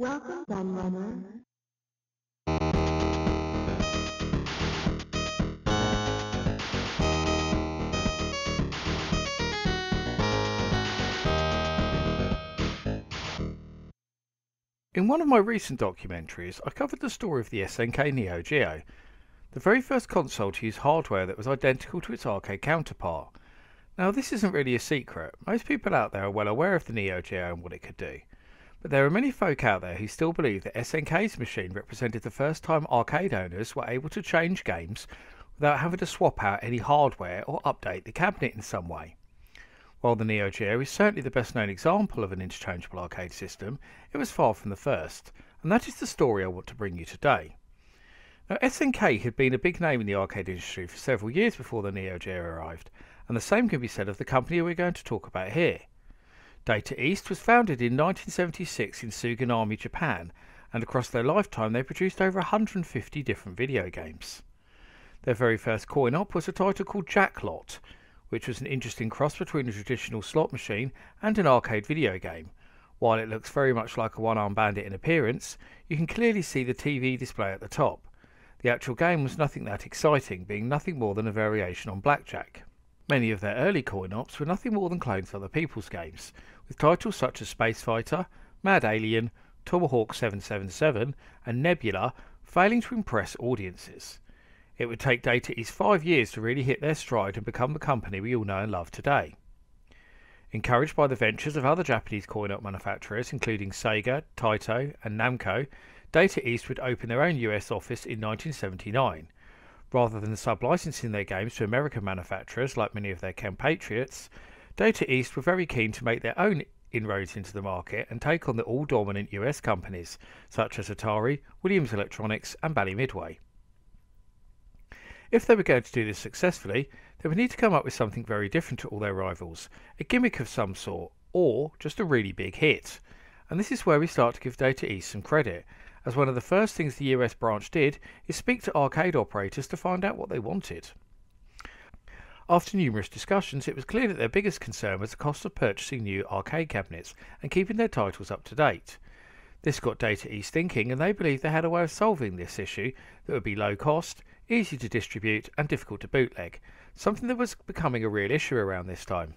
Welcome, Gun Runner. In one of my recent documentaries, I covered the story of the SNK Neo Geo, the very first console to use hardware that was identical to its arcade counterpart. Now, this isn't really a secret. Most people out there are well aware of the Neo Geo and what it could do. But there are many folk out there who still believe that SNK's machine represented the first time arcade owners were able to change games without having to swap out any hardware or update the cabinet in some way. While the Neo Geo is certainly the best known example of an interchangeable arcade system, it was far from the first, and that is the story I want to bring you today. Now, SNK had been a big name in the arcade industry for several years before the Neo Geo arrived, and the same can be said of the company we're going to talk about here. Data East was founded in 1976 in Suganami, Japan, and across their lifetime they produced over 150 different video games. Their very first coin-op was a title called Jacklot, which was an interesting cross between a traditional slot machine and an arcade video game. While it looks very much like a one-armed bandit in appearance, you can clearly see the TV display at the top. The actual game was nothing that exciting, being nothing more than a variation on blackjack. Many of their early coin-ops were nothing more than clones of other people's games, with titles such as Space Fighter, Mad Alien, Tomahawk 777 and Nebula failing to impress audiences. It would take Data East 5 years to really hit their stride and become the company we all know and love today. Encouraged by the ventures of other Japanese coin-op manufacturers including Sega, Taito and Namco, Data East would open their own US office in 1979. Rather than sub-licensing their games to American manufacturers like many of their compatriots, Data East were very keen to make their own inroads into the market and take on the all-dominant US companies such as Atari, Williams Electronics and Bally Midway. If they were going to do this successfully, they would need to come up with something very different to all their rivals, a gimmick of some sort, or just a really big hit. And this is where we start to give Data East some credit, as one of the first things the US branch did is speak to arcade operators to find out what they wanted. After numerous discussions, it was clear that their biggest concern was the cost of purchasing new arcade cabinets and keeping their titles up to date. This got Data East thinking, and they believed they had a way of solving this issue that would be low cost, easy to distribute and difficult to bootleg, something that was becoming a real issue around this time.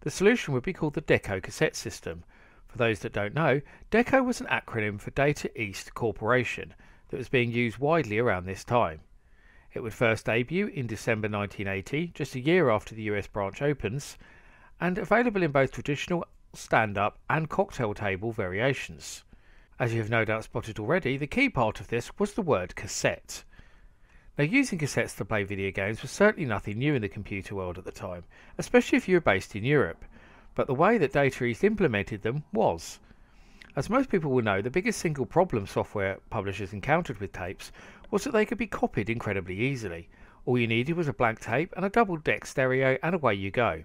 The solution would be called the Deco cassette system. For those that don't know, Deco was an acronym for Data East Corporation that was being used widely around this time. It would first debut in December 1980, just a year after the US branch opens, and available in both traditional stand-up and cocktail table variations. As you have no doubt spotted already, the key part of this was the word cassette. Now, using cassettes to play video games was certainly nothing new in the computer world at the time, especially if you were based in Europe, but the way that Data East implemented them was. As most people will know, the biggest single problem software publishers encountered with tapes was that they could be copied incredibly easily. All you needed was a blank tape and a double-deck stereo and away you go.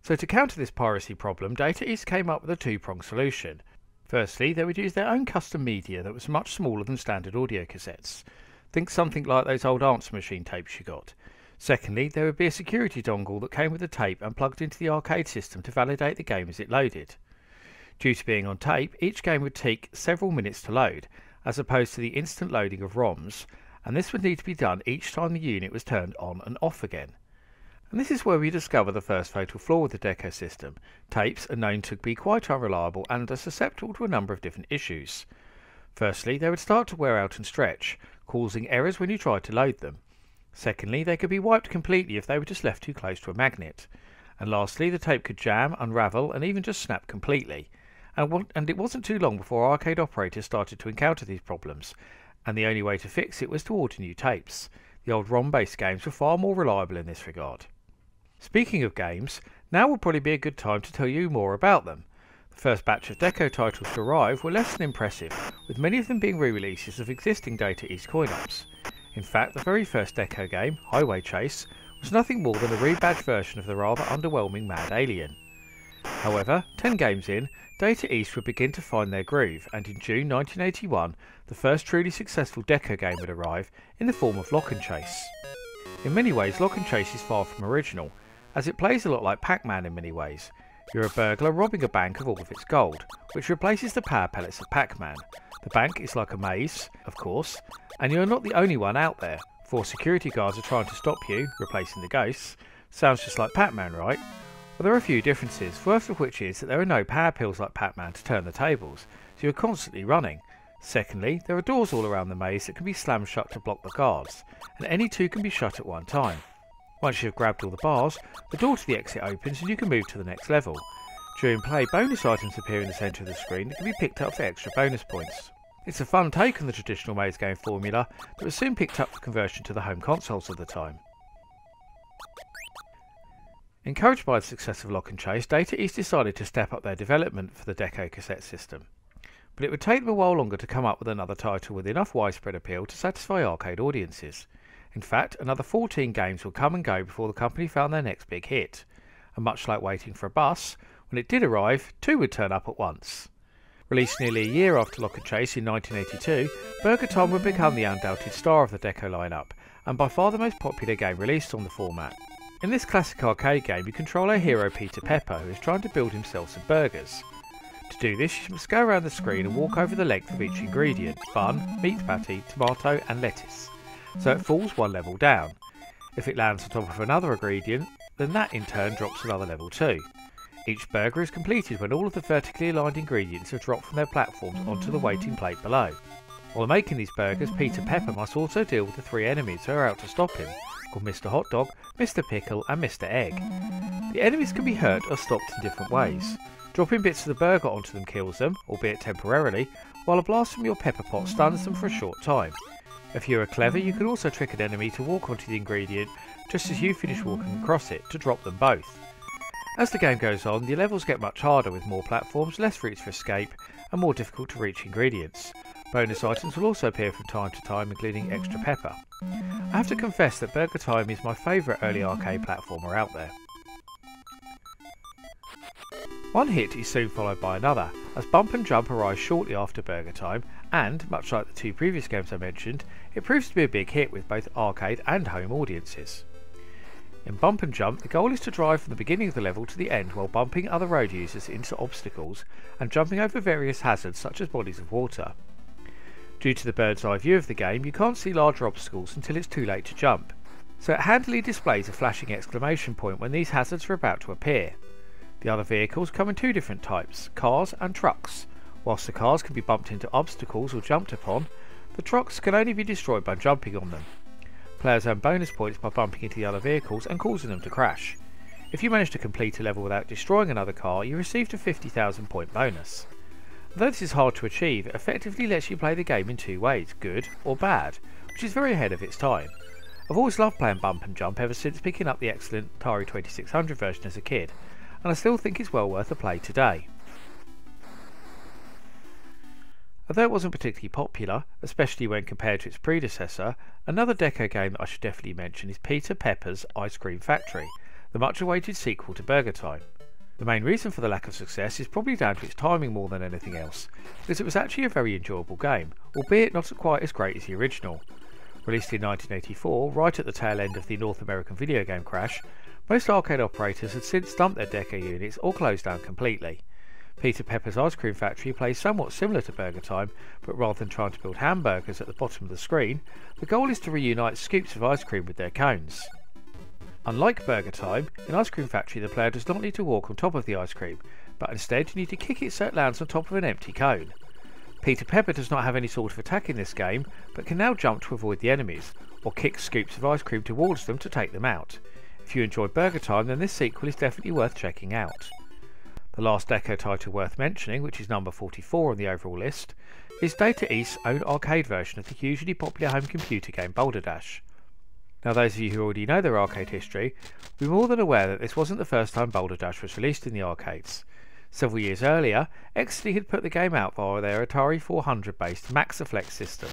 So to counter this piracy problem, Data East came up with a two-pronged solution. Firstly, they would use their own custom media that was much smaller than standard audio cassettes. Think something like those old answer machine tapes you got. Secondly, there would be a security dongle that came with the tape and plugged into the arcade system to validate the game as it loaded. Due to being on tape, each game would take several minutes to load, as opposed to the instant loading of ROMs, and this would need to be done each time the unit was turned on and off again. And this is where we discover the first fatal flaw with the Deco system. Tapes are known to be quite unreliable and are susceptible to a number of different issues. Firstly, they would start to wear out and stretch, causing errors when you tried to load them. Secondly, they could be wiped completely if they were just left too close to a magnet. And lastly, the tape could jam, unravel and even just snap completely. And it wasn't too long before arcade operators started to encounter these problems, and the only way to fix it was to order new tapes. The old ROM-based games were far more reliable in this regard. Speaking of games, now would probably be a good time to tell you more about them. The first batch of Deco titles to arrive were less than impressive, with many of them being re-releases of existing Data East coin-ops. In fact, the very first Deco game, Highway Chase, was nothing more than a rebadged version of the rather underwhelming Mad Alien. However, 10 games in, Data East would begin to find their groove, and in June 1981, the first truly successful Deco game would arrive in the form of Lock and Chase. In many ways, Lock and Chase is far from original, as it plays a lot like Pac-Man in many ways. You're a burglar robbing a bank of all of its gold, which replaces the power pellets of Pac-Man. The bank is like a maze, of course, and you're not the only one out there. 4 security guards are trying to stop you, replacing the ghosts. Sounds just like Pac-Man, right? Well, there are a few differences, first of which is that there are no power pills like Pac-Man to turn the tables, so you're constantly running. Secondly, there are doors all around the maze that can be slammed shut to block the guards, and any 2 can be shut at one time. Once you've grabbed all the bars, the door to the exit opens and you can move to the next level. During play, bonus items appear in the centre of the screen that can be picked up for extra bonus points. It's a fun take on the traditional maze game formula that was soon picked up for conversion to the home consoles of the time. Encouraged by the success of Lock and Chase, Data East decided to step up their development for the Deco cassette system. But it would take them a while longer to come up with another title with enough widespread appeal to satisfy arcade audiences. In fact, another 14 games would come and go before the company found their next big hit. And much like waiting for a bus, when it did arrive, 2 would turn up at once. Released nearly a year after Lock and Chase in 1982, Burger Time would become the undoubted star of the Deco lineup, and by far the most popular game released on the format. In this classic arcade game, you control our hero Peter Pepper, who is trying to build himself some burgers. To do this, you must go around the screen and walk over the length of each ingredient: bun, meat patty, tomato and lettuce, so it falls one level down. If it lands on top of another ingredient, then that in turn drops another level too. Each burger is completed when all of the vertically aligned ingredients have dropped from their platforms onto the waiting plate below. While making these burgers, Peter Pepper must also deal with the 3 enemies who are out to stop him, called Mr. Hot Dog, Mr. Pickle and Mr. Egg. The enemies can be hurt or stopped in different ways. Dropping bits of the burger onto them kills them, albeit temporarily, while a blast from your pepper pot stuns them for a short time. If you are clever, you can also trick an enemy to walk onto the ingredient just as you finish walking across it to drop them both. As the game goes on, the levels get much harder with more platforms, less routes for escape and more difficult to reach ingredients. Bonus items will also appear from time to time, including extra pepper. I have to confess that Burger Time is my favourite early arcade platformer out there. One hit is soon followed by another, as Bump and Jump arrives shortly after Burger Time, and, much like the 2 previous games I mentioned, it proves to be a big hit with both arcade and home audiences. In Bump and Jump, the goal is to drive from the beginning of the level to the end while bumping other road users into obstacles and jumping over various hazards such as bodies of water. Due to the bird's eye view of the game, you can't see larger obstacles until it's too late to jump, so it handily displays a flashing exclamation point when these hazards are about to appear. The other vehicles come in 2 different types, cars and trucks. Whilst the cars can be bumped into obstacles or jumped upon, the trucks can only be destroyed by jumping on them. Players earn bonus points by bumping into the other vehicles and causing them to crash. If you manage to complete a level without destroying another car, you receive a 50,000 point bonus. Though this is hard to achieve, it effectively lets you play the game in 2 ways, good or bad, which is very ahead of its time. I've always loved playing Bump and Jump ever since picking up the excellent Atari 2600 version as a kid, and I still think it's well worth a play today. Although it wasn't particularly popular, especially when compared to its predecessor, another Deco game that I should definitely mention is Peter Pepper's Ice Cream Factory, the much awaited sequel to Burger Time. The main reason for the lack of success is probably down to its timing more than anything else, because it was actually a very enjoyable game, albeit not quite as great as the original. Released in 1984, right at the tail end of the North American video game crash, most arcade operators had since dumped their Deco units or closed down completely. Peter Pepper's Ice Cream Factory plays somewhat similar to Burger Time, but rather than trying to build hamburgers at the bottom of the screen, the goal is to reunite scoops of ice cream with their cones. Unlike Burger Time, in Ice Cream Factory the player does not need to walk on top of the ice cream, but instead you need to kick it so it lands on top of an empty cone. Peter Pepper does not have any sort of attack in this game, but can now jump to avoid the enemies, or kick scoops of ice cream towards them to take them out. If you enjoyed Burger Time, then this sequel is definitely worth checking out. The last Deco title worth mentioning, which is number 44 on the overall list, is Data East's own arcade version of the hugely popular home computer game Boulder Dash. Now those of you who already know their arcade history will be more than aware that this wasn't the first time Boulder Dash was released in the arcades. Several years earlier, Exley had put the game out via their Atari 400 based Maxiflex system.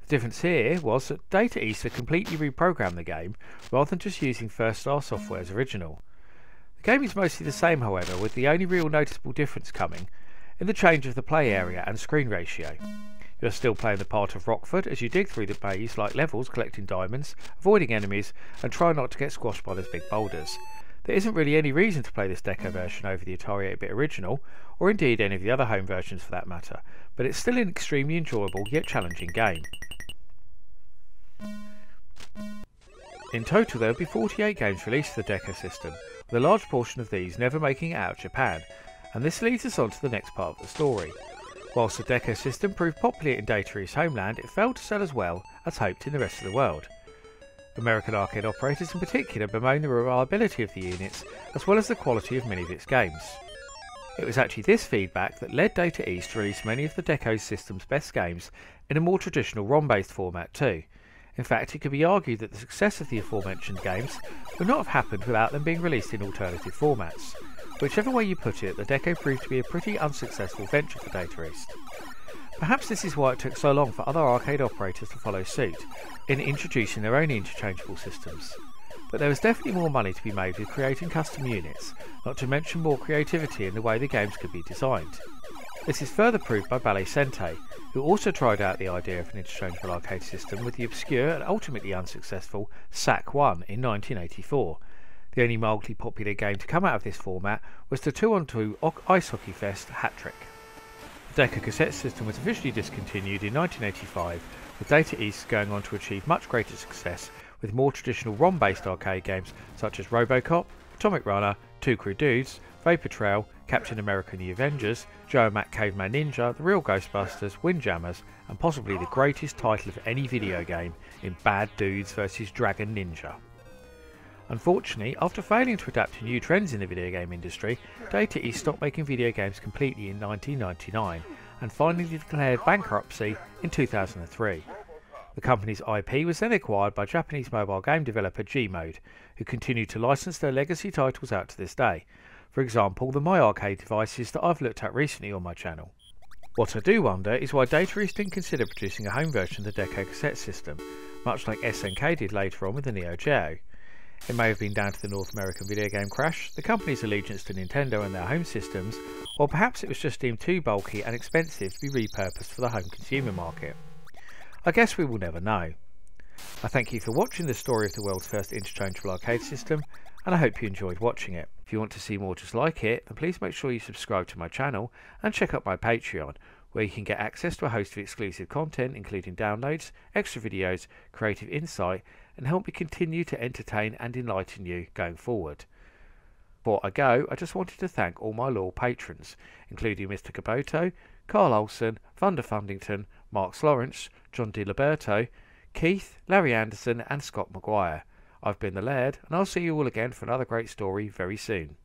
The difference here was that Data East had completely reprogrammed the game rather than just using First Star Software's original. The game is mostly the same however, with the only real noticeable difference coming in the change of the play area and screen ratio. You are still playing the part of Rockford as you dig through the maze like levels collecting diamonds, avoiding enemies and try not to get squashed by those big boulders. There isn't really any reason to play this Deco version over the Atari 8-bit original, or indeed any of the other home versions for that matter, but it's still an extremely enjoyable yet challenging game. In total there will be 48 games released for the Deco system, with a large portion of these never making it out of Japan, and this leads us on to the next part of the story. Whilst the Deco system proved popular in Data East's homeland, it failed to sell as well as hoped in the rest of the world. American arcade operators in particular bemoan the reliability of the units as well as the quality of many of its games. It was actually this feedback that led Data East to release many of the Deco system's best games in a more traditional ROM-based format too. In fact, it could be argued that the success of the aforementioned games would not have happened without them being released in alternative formats. Whichever way you put it, the Deco proved to be a pretty unsuccessful venture for Data East. Perhaps this is why it took so long for other arcade operators to follow suit in introducing their own interchangeable systems. But there was definitely more money to be made with creating custom units, not to mention more creativity in the way the games could be designed. This is further proved by Ballet Sentai, who also tried out the idea of an interchangeable arcade system with the obscure and ultimately unsuccessful SAC-1 in 1984. The only mildly popular game to come out of this format was the 2-on-2 Ice Hockey Fest Hat-Trick. The Deco cassette system was officially discontinued in 1985, with Data East going on to achieve much greater success with more traditional ROM-based arcade games such as Robocop, Atomic Runner, Two Crew Dudes, Vapor Trail, Captain America and the Avengers, Joe and Mac Caveman Ninja, The Real Ghostbusters, Windjammers, and possibly the greatest title of any video game in Bad Dudes vs Dragon Ninja. Unfortunately, after failing to adapt to new trends in the video game industry, Data East stopped making video games completely in 1999 and finally declared bankruptcy in 2003. The company's IP was then acquired by Japanese mobile game developer Gmode, who continued to license their legacy titles out to this day. For example, the My Arcade devices that I've looked at recently on my channel. What I do wonder is why Data East didn't consider producing a home version of the Deco cassette system, much like SNK did later on with the Neo Geo. It may have been down to the North American video game crash, the company's allegiance to Nintendo and their home systems, or perhaps it was just deemed too bulky and expensive to be repurposed for the home consumer market. I guess we will never know. I thank you for watching the story of the world's first interchangeable arcade system, and I hope you enjoyed watching it. If you want to see more just like it, then please make sure you subscribe to my channel and check out my Patreon, where you can get access to a host of exclusive content including downloads, extra videos, creative insight, and help me continue to entertain and enlighten you going forward. Before I go, I just wanted to thank all my loyal patrons, including Mr. Caboto, Carl Olsen, Thunder Fundington, Mark Lawrence, John DiLiberto, Keith, Larry Anderson and Scott Maguire. I've been the Laird, and I'll see you all again for another great story very soon.